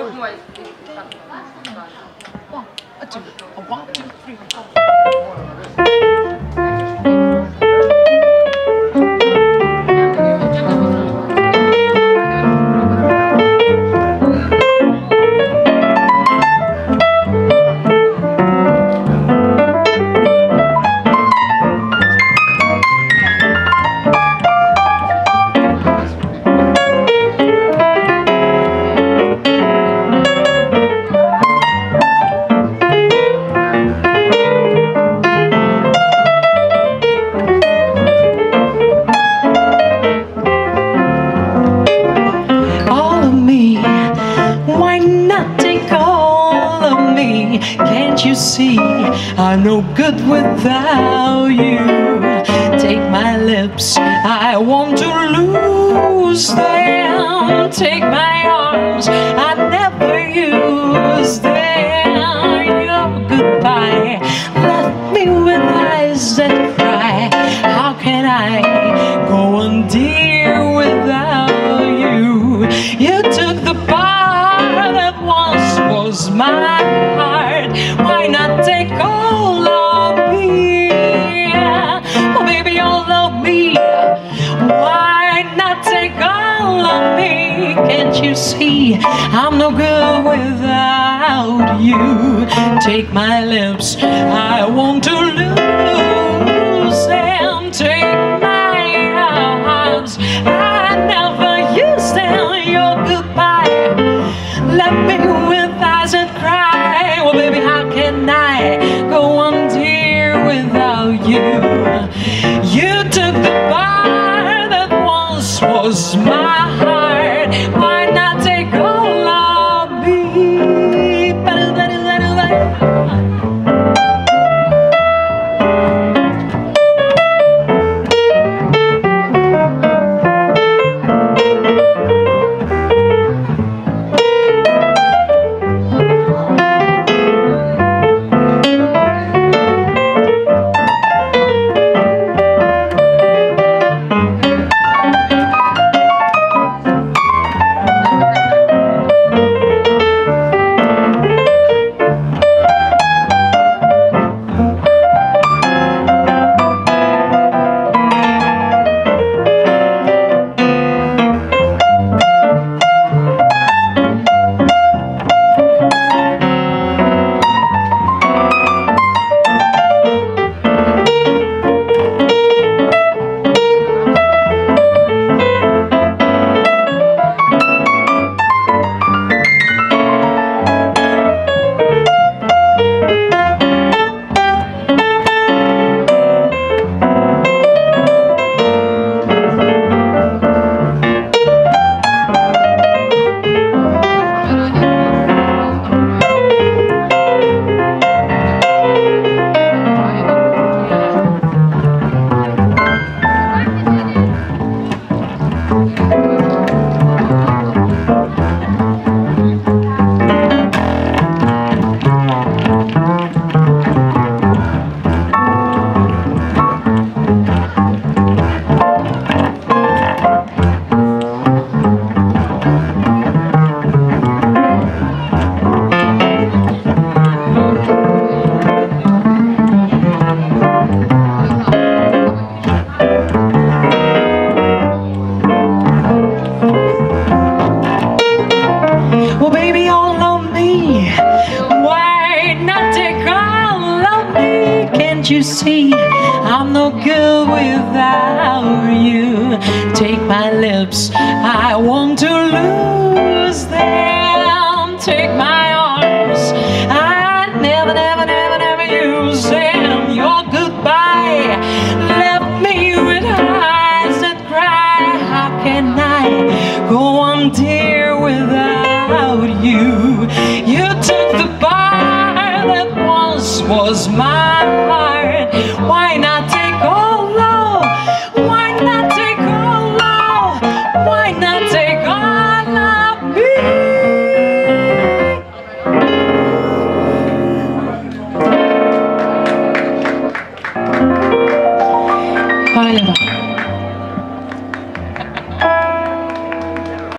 One, two, three, four. Can't you see I'm no good without you? Take my lips, I want to lose them. Take my arms, I never use them. Your goodbye left me with eyes that cry. How can I go on, dear, without you? You took the part that once was mine. Why not take all of me? Oh, baby, all of me. Why not take all of me? Can't you see I'm no good without you? Take my lips, I want to lose them. Take my arms, I never use them. Your goodbye left me with eyes that cry. Well, baby, how can I go on, dear, without you? You took the part that once was my heart. Why not take all of me? Well, baby, all of me. Why not take all of me? Can't you see I'm no good without you? Take my lips, I want to lose them. Take my arms, I never, never, never, never use them. Your goodbye left me with eyes that cry. How can I go on, dear, without you? You took the part that once was my heart. Why